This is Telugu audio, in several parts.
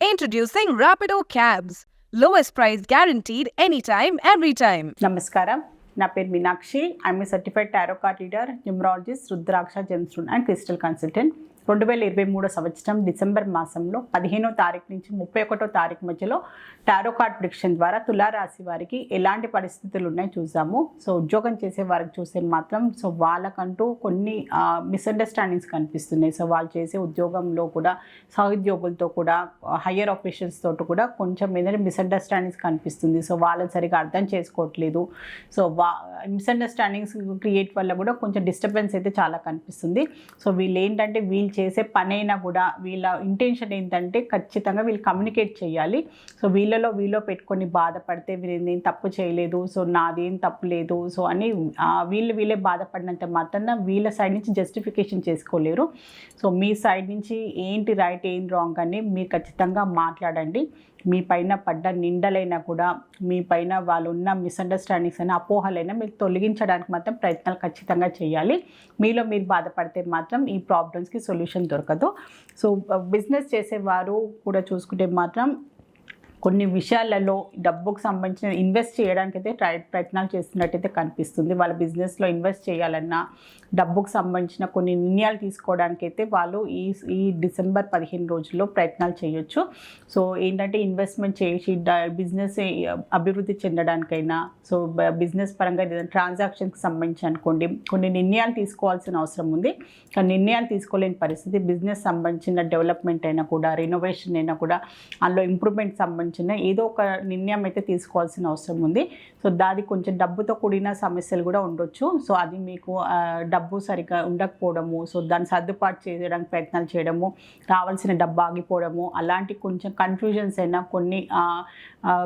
Introducing Rapido Cabs. Lowest price guaranteed anytime, every time. నమస్కారం, నా పేరు Meenakshi. I'm a certified tarot card reader, numerologist, rudraksha gemstone and crystal consultant. 2023 సంవత్సరం డిసెంబర్ మాసంలో 15వ తారీఖు నుంచి 31వ తారీఖు మధ్యలో టారో కార్డ్ ప్రిడిక్షన్ ద్వారా తులారాశి వారికి ఎలాంటి పరిస్థితులు ఉన్నాయి చూసాము. సో ఉద్యోగం చేసే వారికి చూసే మాత్రం సో వాళ్ళకంటూ కొన్ని మిస్అండర్స్టాండింగ్స్ కనిపిస్తున్నాయి. సో వాళ్ళు చేసే ఉద్యోగంలో కూడా సహోద్యోగులతో కూడా హయ్యర్ ఆఫీషియల్స్ తోటి కూడా కొంచెం ఏదైనా మిస్అండర్స్టాండింగ్స్ కనిపిస్తుంది. సో వాళ్ళని సరిగా అర్థం చేసుకోవట్లేదు. సో మిస్అండర్స్టాండింగ్స్ క్రియేట్ వల్ల కూడా కొంచెం డిస్టర్బెన్స్ అయితే చాలా కనిపిస్తుంది. సో వీళ్ళు ఏంటంటే వీళ్ళు చేసే పని అయినా కూడా వీళ్ళ ఇంటెన్షన్ ఏంటంటే ఖచ్చితంగా వీళ్ళు కమ్యూనికేట్ చేయాలి. సో వీళ్ళలో పెట్టుకొని బాధపడితే వీళ్ళేం తప్పు చేయలేదు, సో నాదేం తప్పు లేదు, సో అని వీళ్ళే బాధపడినంత మాత్రాన వీళ్ళ సైడ్ నుంచి జస్టిఫికేషన్ చేసుకోలేరు. సో మీ సైడ్ నుంచి ఏంటి రైట్ ఏం రాంగ్ అని మీరు ఖచ్చితంగా మాట్లాడండి. మీ పైన పడ్డ నిందలైనా కూడా, మీ పైన వాళ్ళు ఉన్న మిస్అండర్స్టాండింగ్స్ అయినా అపోహలైనా మీరు తొలగించడానికి మాత్రం ప్రయత్నాలు ఖచ్చితంగా చేయాలి. మీలో మీరు బాధపడితే మాత్రం ఈ ప్రాబ్లమ్స్కి సొల్యూషన్ దొరకదు. సో బిజినెస్ చేసేవారు కూడా చూసుకుంటే మాత్రం కొన్ని విషయాలలో డబ్బుకు సంబంధించిన ఇన్వెస్ట్ చేయడానికి అయితే ప్రయత్నాలు చేస్తున్నట్టయితే కనిపిస్తుంది. వాళ్ళ బిజినెస్లో ఇన్వెస్ట్ చేయాలన్నా డబ్బుకు సంబంధించిన కొన్ని నిర్ణయాలు తీసుకోవడానికి అయితే వాళ్ళు ఈ డిసెంబర్ 15 రోజుల్లో ప్రయత్నాలు చేయొచ్చు. సో ఏంటంటే ఇన్వెస్ట్మెంట్ చేసి బిజినెస్ అభివృద్ధి చెందడానికైనా, సో బిజినెస్ పరంగా ఏదైనా ట్రాన్సాక్షన్కి సంబంధించి అనుకోండి కొన్ని నిర్ణయాలు తీసుకోవాల్సిన అవసరం ఉంది. కానీ నిర్ణయాలు తీసుకోలేని పరిస్థితి. బిజినెస్ సంబంధించిన డెవలప్మెంట్ అయినా కూడా, రెనోవేషన్ అయినా కూడా, అందులో ఇంప్రూవ్మెంట్ సంబంధించిన ఏదో ఒక నిర్ణయం అయితే తీసుకోవాల్సిన అవసరం ఉంది. సో దాది కొంచెం డబ్బుతో కూడిన సమస్యలు కూడా ఉండొచ్చు. సో అది మీకు డబ్బు సరిగ్గా ఉండకపోవడము, సో దాన్ని సర్దుబాటు చేయడానికి ప్రయత్నాలు చేయడము, రావాల్సిన డబ్బు ఆగిపోవడము, అలాంటి కొంచెం కన్ఫ్యూజన్స్ అయినా కొన్ని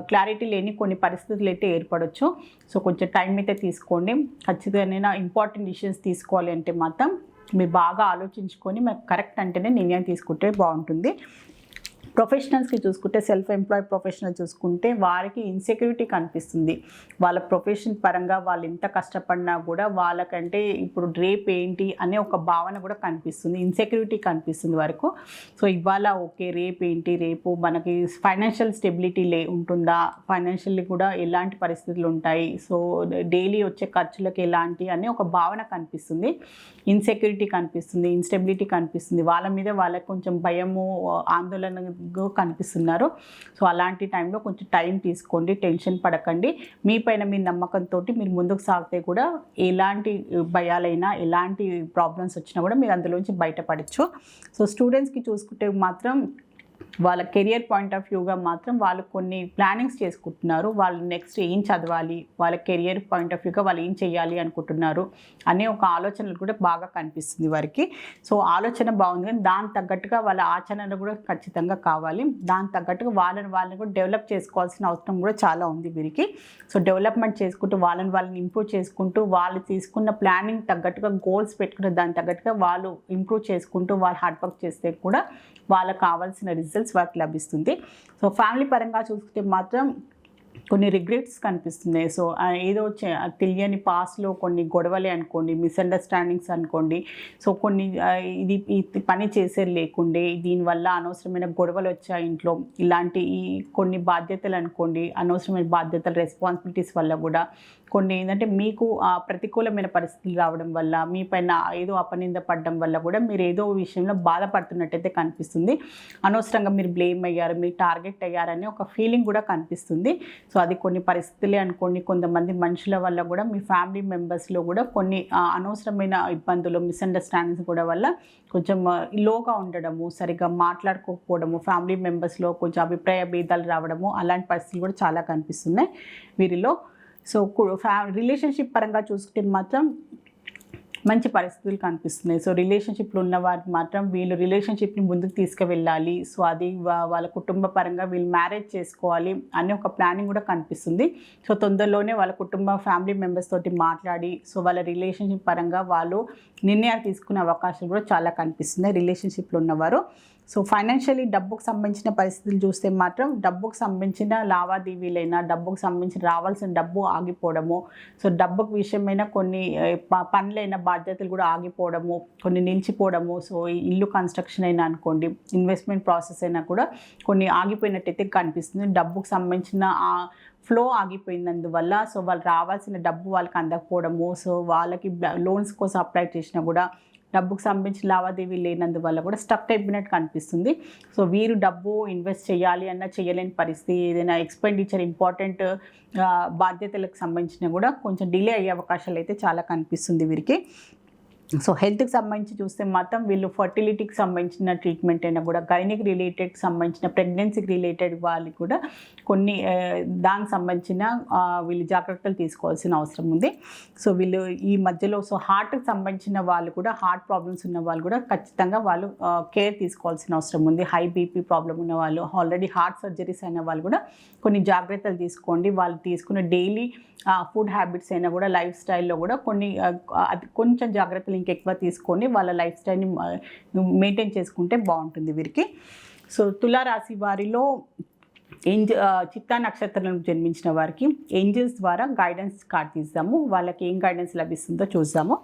క్లారిటీ లేని కొన్ని పరిస్థితులు అయితే ఏర్పడవచ్చు. సో కొంచెం టైం అయితే తీసుకోండి. ఖచ్చితంగా ఇంపార్టెంట్ డిసిషన్స్ తీసుకోవాలి అంటే మాత్రం మీరు బాగా ఆలోచించుకొని మీకు కరెక్ట్ అంటేనే నిర్ణయం తీసుకుంటే బాగుంటుంది. ప్రొఫెషనల్స్కి చూసుకుంటే, సెల్ఫ్ ఎంప్లాయ్ ప్రొఫెషనల్ చూసుకుంటే వారికి ఇన్సెక్యూరిటీ కనిపిస్తుంది. వాళ్ళ ప్రొఫెషన్ పరంగా వాళ్ళు ఎంత కష్టపడినా కూడా వాళ్ళకంటే ఇప్పుడు రేపు ఏంటి అనే ఒక భావన కూడా కనిపిస్తుంది. ఇన్సెక్యూరిటీ కనిపిస్తుంది వరకు. సో ఇవాళ ఓకే, రేపు ఏంటి, రేపు మనకి ఫైనాన్షియల్ స్టెబిలిటీ ఉంటుందా, ఫైనాన్షియల్లీ కూడా ఎలాంటి పరిస్థితులు ఉంటాయి, సో డైలీ వచ్చే ఖర్చులకు ఎలాంటి అనే ఒక భావన కనిపిస్తుంది. ఇన్సెక్యూరిటీ కనిపిస్తుంది, ఇన్స్టెబిలిటీ కనిపిస్తుంది. వాళ్ళ మీద వాళ్ళకి కొంచెం భయము, ఆందోళన కనిపిస్తున్నారు. సో అలాంటి టైంలో కొంచెం టైం తీసుకోండి, టెన్షన్ పడకండి. మీ పైన మీ నమ్మకంతో మీరు ముందుకు సాగితే కూడా ఎలాంటి భయాలైనా, ఎలాంటి ప్రాబ్లమ్స్ వచ్చినా కూడా మీరు అందులోంచి బయటపడచ్చు. సో స్టూడెంట్స్కి చూసుకుంటే మాత్రం వాళ్ళ కెరియర్ పాయింట్ ఆఫ్ వ్యూగా మాత్రం వాళ్ళు కొన్ని ప్లానింగ్స్ చేసుకుంటున్నారు. వాళ్ళు నెక్స్ట్ ఏం చదవాలి, వాళ్ళ కెరియర్ పాయింట్ ఆఫ్ వ్యూగా వాళ్ళు ఏం చేయాలి అనుకుంటున్నారు అనే ఒక ఆలోచనలు కూడా బాగా కనిపిస్తుంది వారికి. సో ఆలోచన బాగుంది, కానీ దానికి తగ్గట్టుగా వాళ్ళ ఆచరణ కూడా ఖచ్చితంగా కావాలి. దానికి తగ్గట్టుగా వాళ్ళని కూడా డెవలప్ చేసుకోవాల్సిన అవసరం కూడా చాలా ఉంది వీరికి. సో డెవలప్మెంట్ చేసుకుంటూ వాళ్ళని ఇంప్రూవ్ చేసుకుంటూ, వాళ్ళు తీసుకున్న ప్లానింగ్ తగ్గట్టుగా గోల్స్ పెట్టుకుంటే దానికి తగ్గట్టుగా వాళ్ళు ఇంప్రూవ్ చేసుకుంటూ వాళ్ళు హార్డ్ వర్క్ చేస్తే కూడా వాళ్ళకు కావాల్సిన రిజల్ట్స్ వాళ్ళకి లభిస్తుంది. సో ఫ్యామిలీ పరంగా చూసుకుంటే మాత్రం కొన్ని రిగ్రెట్స్ కనిపిస్తున్నాయి. సో ఏదో తెలియని పాస్ట్లో కొన్ని గొడవలే అనుకోండి, మిస్అండర్స్టాండింగ్స్ అనుకోండి, సో కొన్ని ఈ పని చేసేది లేకుండే దీనివల్ల అనవసరమైన గొడవలు వచ్చాయి ఇంట్లో, ఇలాంటి కొన్ని బాధ్యతలు అనుకోండి, అనవసరమైన బాధ్యతలు రెస్పాన్సిబిలిటీస్ వల్ల కూడా కొన్ని ఏంటంటే మీకు ప్రతికూలమైన పరిస్థితులు రావడం వల్ల, మీ పైన ఏదో అపనింద పడడం వల్ల కూడా మీరు ఏదో విషయంలో బాధపడుతున్నట్టయితే కనిపిస్తుంది. అనవసరంగా మీరు బ్లేమ్ అయ్యారు, మీరు టార్గెట్ అయ్యారని ఒక ఫీలింగ్ కూడా కనిపిస్తుంది. సో అది కొన్ని పరిస్థితులే అనుకోండి. కొంతమంది మనుషుల వల్ల కూడా, మీ ఫ్యామిలీ మెంబర్స్లో కూడా కొన్ని అనవసరమైన ఇబ్బందులు, మిస్అండర్స్టాండింగ్స్ కూడా వల్ల కొంచెం లోగా ఉండడము, సరిగ్గా మాట్లాడుకోకపోవడము, ఫ్యామిలీ మెంబర్స్లో కొంచెం అభిప్రాయ భేదాలు రావడము, అలాంటి పరిస్థితులు కూడా చాలా కనిపిస్తున్నాయి వీరిలో. సో రిలేషన్షిప్ పరంగా చూసుకుంటే మాత్రం మంచి పరిస్థితులు కనిపిస్తున్నాయి. సో రిలేషన్షిప్లో ఉన్న వారికి మాత్రం వీళ్ళు రిలేషన్షిప్ని ముందుకు తీసుకువెళ్ళాలి, సో అది వాళ్ళ కుటుంబ పరంగా వీళ్ళు మ్యారేజ్ చేసుకోవాలి అనే ఒక ప్లానింగ్ కూడా కనిపిస్తుంది. సో తొందరలోనే వాళ్ళ ఫ్యామిలీ మెంబర్స్ తోటి మాట్లాడి, సో వాళ్ళ రిలేషన్షిప్ పరంగా వాళ్ళు నిర్ణయాలు తీసుకునే అవకాశాలు కూడా చాలా కనిపిస్తున్నాయి రిలేషన్షిప్లో ఉన్నవారు. సో ఫైనాన్షియలీ డబ్బుకు సంబంధించిన పరిస్థితులు చూస్తే మాత్రం డబ్బుకు సంబంధించిన లావాదేవీలైనా, డబ్బుకు సంబంధించిన రావాల్సిన డబ్బు ఆగిపోవడము, సో డబ్బుకు విషయమైన కొన్ని పనులైన బాధ్యతలు కూడా ఆగిపోవడము, కొన్ని నిలిచిపోవడము, సో ఇల్లు కన్స్ట్రక్షన్ అయినా అనుకోండి, ఇన్వెస్ట్మెంట్ ప్రాసెస్ అయినా కూడా కొన్ని ఆగిపోయినట్టయితే కనిపిస్తుంది. డబ్బుకు సంబంధించిన ఫ్లో ఆగిపోయినందువల్ల సో వాళ్ళు రావాల్సిన డబ్బు వాళ్ళకి అందకపోవడము, సో వాళ్ళకి లోన్స్ కోసం అప్లై చేసినా కూడా డబ్బుకు సంబంధించిన లావాదేవీ లేనందువల్ల కూడా స్టక్ అయిపోయినట్టు కనిపిస్తుంది. సో వీరు డబ్బు ఇన్వెస్ట్ చేయాలి అన్న చేయలేని పరిస్థితి, ఏదైనా ఎక్స్పెండిచర్ ఇంపార్టెంట్ బాధ్యతలకు సంబంధించిన కూడా కొంచెం డిలే అయ్యే అవకాశాలు అయితే చాలా కనిపిస్తుంది వీరికి. సో హెల్త్కి సంబంధించి చూస్తే మాత్రం వీళ్ళు ఫర్టిలిటీకి సంబంధించిన ట్రీట్మెంట్ అయినా కూడా, గైనిక్ రిలేటెడ్కి సంబంధించిన, ప్రెగ్నెన్సీకి రిలేటెడ్ వాళ్ళకి కూడా కొన్ని దానికి సంబంధించిన వీళ్ళు జాగ్రత్తలు తీసుకోవాల్సిన అవసరం ఉంది. సో వీళ్ళు ఈ మధ్యలో సో హార్ట్కి సంబంధించిన వాళ్ళు కూడా, హార్ట్ ప్రాబ్లమ్స్ ఉన్న వాళ్ళు కూడా ఖచ్చితంగా వాళ్ళు కేర్ తీసుకోవాల్సిన అవసరం ఉంది. హై బీపీ ప్రాబ్లం ఉన్న వాళ్ళు, ఆల్రెడీ హార్ట్ సర్జరీస్ అయిన వాళ్ళు కూడా కొన్ని జాగ్రత్తలు తీసుకోండి. వాళ్ళు తీసుకునే డైలీ ఫుడ్ హ్యాబిట్స్ అయినా కూడా, లైఫ్ స్టైల్లో కూడా కొన్ని కొంచెం జాగ్రత్తలు ఇంకెక్కువ తీసుకొని వాళ్ళ లైఫ్ స్టైల్ని మెయింటైన్ చేసుకుంటే బాగుంటుంది వీరికి. సో తులారాశి వారిలో చిత్తా నక్షత్రంలో జన్మించిన వారికి ఏంజల్స్ ద్వారా గైడెన్స్ కార్డ్ తీద్దాము. వాళ్ళకి ఏం గైడెన్స్ లభిస్తుందో చూద్దాము.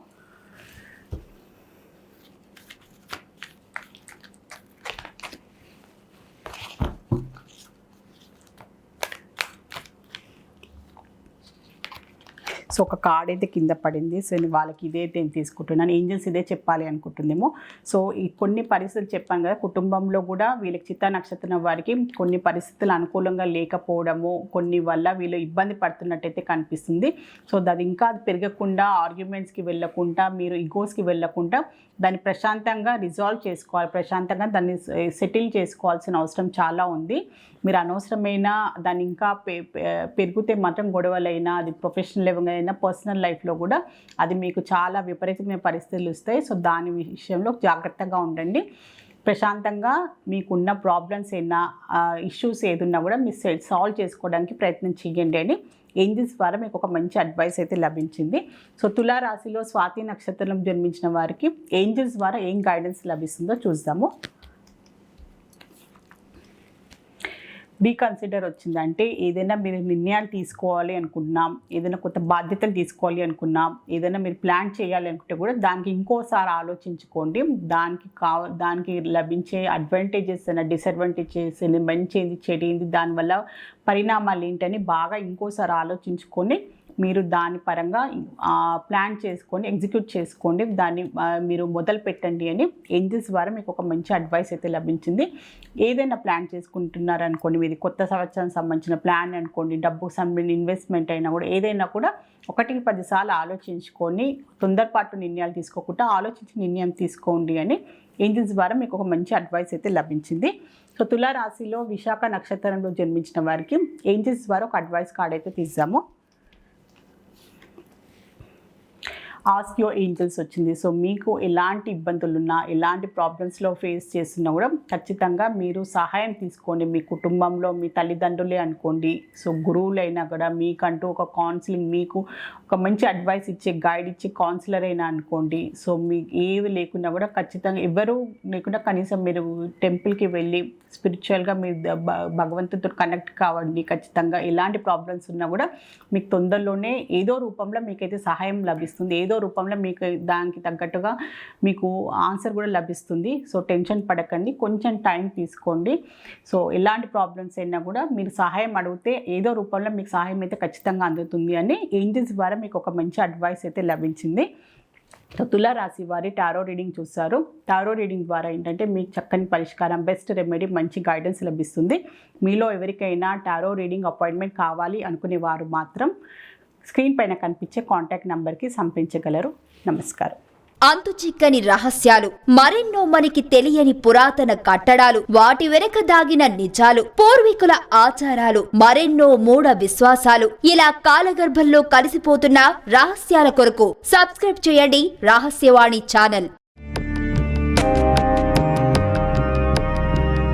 సో ఒక కార్డ్ అయితే కింద పడింది. సో వాళ్ళకి ఇదే నేను తీసుకుంటున్నాను, ఏంజల్స్ ఇదే చెప్పాలి అనుకుంటుందేమో. సో ఈ కొన్ని పరిస్థితులు చెప్పాను కదా, కుటుంబంలో కూడా వీళ్ళకి చిత్తా నక్షత్రం వారికి కొన్ని పరిస్థితులు అనుకూలంగా లేకపోవడము, కొన్ని వల్ల వీళ్ళు ఇబ్బంది పడుతున్నట్టయితే కనిపిస్తుంది. సో అది ఇంకా పెరగకుండా, ఆర్గ్యుమెంట్స్కి వెళ్ళకుండా, మీరు ఈగోస్కి వెళ్ళకుండా దాన్ని ప్రశాంతంగా రిజాల్వ్ చేసుకోవాలి, ప్రశాంతంగా దాన్ని సెటిల్ చేసుకోవాల్సిన అవసరం చాలా ఉంది. మీరు అనవసరమైన దాన్ని ఇంకా పెరిగితే మాత్రం గొడవలైనా, అది ప్రొఫెషనల్ లెవెల్ అయినా, పర్సనల్ లైఫ్లో కూడా అది మీకు చాలా విపరీతమైన పరిస్థితులు వస్తాయి. సో దాని విషయంలో జాగ్రత్తగా ఉండండి. ప్రశాంతంగా మీకున్న ప్రాబ్లమ్స్ అయినా, ఇష్యూస్ ఏదున్నా కూడా మీరు సాల్వ్ చేసుకోవడానికి ప్రయత్నం చేయండి అని ఏంజల్స్ ద్వారా మీకు ఒక మంచి అడ్వైస్ అయితే లభించింది. సో తులారాశిలో స్వాతి నక్షత్రం జన్మించిన వారికి ఏంజల్స్ ద్వారా ఏం గైడెన్స్ లభిస్తుందో చూద్దాము. రీకన్సిడర్ వచ్చిందంటే ఏదైనా మీరు నిర్ణయాలు తీసుకోవాలి అనుకున్నాం, ఏదైనా కొత్త బాధ్యతలు తీసుకోవాలి అనుకున్నాం, ఏదైనా మీరు ప్లాన్ చేయాలి అనుకుంటే కూడా దానికి ఇంకోసారి ఆలోచించుకోండి. దానికి లభించే అడ్వాంటేజెస్ అయినా, డిసడ్వాంటేజెస్ అయినా, మంచి ఏంది, చెడు ఏంది, దానివల్ల పరిణామాలు ఏంటని బాగా ఇంకోసారి ఆలోచించుకొని మీరు దాని పరంగా ప్లాన్ చేసుకొని ఎగ్జిక్యూట్ చేసుకోండి, దాన్ని మీరు మొదలు పెట్టండి అని ఏంజల్స్ ద్వారా మీకు ఒక మంచి అడ్వైస్ అయితే లభించింది. ఏదైనా ప్లాన్ చేసుకుంటున్నారనుకోండి, మీది కొత్త సంవత్సరానికి సంబంధించిన ప్లాన్ అనుకోండి, డబ్బుకు సంబంధించిన ఇన్వెస్ట్మెంట్ అయినా కూడా, ఏదైనా కూడా 1-10 సార్లు ఆలోచించుకొని తొందరపాటు నిర్ణయాలు తీసుకోకుండా ఆలోచించి నిర్ణయం తీసుకోండి అని ఏంజల్స్ ద్వారా మీకు ఒక మంచి అడ్వైస్ అయితే లభించింది. సో తులారాశిలో విశాఖ నక్షత్రంలో జన్మించిన వారికి ఏంజల్స్ ద్వారా ఒక అడ్వైస్ కార్డ్ అయితే తీద్దాము. ఆస్క్ యువర్ ఏంజల్స్ వచ్చింది. సో మీకు ఎలాంటి ఇబ్బందులున్నా, ఎలాంటి ప్రాబ్లమ్స్లో ఫేస్ చేస్తున్నా కూడా ఖచ్చితంగా మీరు సహాయం తీసుకోండి. మీ కుటుంబంలో మీ తల్లిదండ్రులే అనుకోండి, సో గురువులైనా కూడా, మీకంటూ ఒక కౌన్సిలింగ్, మీకు ఒక మంచి అడ్వైస్ ఇచ్చే, గైడ్ ఇచ్చే కౌన్సిలర్ అయినా అనుకోండి. సో మీకు ఏవి లేకున్నా కూడా ఖచ్చితంగా, ఎవరు లేకుండా కనీసం మీరు టెంపుల్కి వెళ్ళి స్పిరిచువల్గా మీరు భగవంతుడితో కనెక్ట్ కావండి. ఖచ్చితంగా ఎలాంటి ప్రాబ్లమ్స్ ఉన్నా కూడా మీకు తొందరలోనే ఏదో రూపంలో మీకైతే సహాయం లభిస్తుంది, ఏదో రూపంలో మీకు దానికి తగ్గట్టుగా మీకు ఆన్సర్ కూడా లభిస్తుంది. సో టెన్షన్ పడకండి, కొంచెం టైం తీసుకోండి. సో ఎలాంటి ప్రాబ్లమ్స్ అయినా కూడా మీరు సహాయం అడిగితే ఏదో రూపంలో మీకు సహాయం అయితే ఖచ్చితంగా అందుతుంది అని ఏంజల్స్ ద్వారా మీకు ఒక మంచి అడ్వైస్ అయితే లభించింది. తులారాశి వారి టారో రీడింగ్ చూస్తారు. టారో రీడింగ్ ద్వారా ఏంటంటే మీకు చక్కని పరిష్కారం, బెస్ట్ రెమెడీ, మంచి గైడెన్స్ లభిస్తుంది. మీలో ఎవరికైనా టారో రీడింగ్ అపాయింట్మెంట్ కావాలి అనుకునే వారు మాత్రం స్క్రీన్ పైన కనిపించే కాంటాక్ట్ నెంబర్కి సంప్రదించగలరు. నమస్కారం. అంతు చిక్కని రహస్యాలు, మరెన్నో మనకి తెలియని పురాతన కట్టడాలు, వాటి వెనక దాగిన నిజాలు, పూర్వీకుల ఆచారాలు, మరెన్నో మూఢ విశ్వాసాలు, ఇలా కాలగర్భంలో కలిసిపోతున్న రహస్యాల కొరకు సబ్స్క్రైబ్ చేయండి రహస్యవాణి ఛానల్.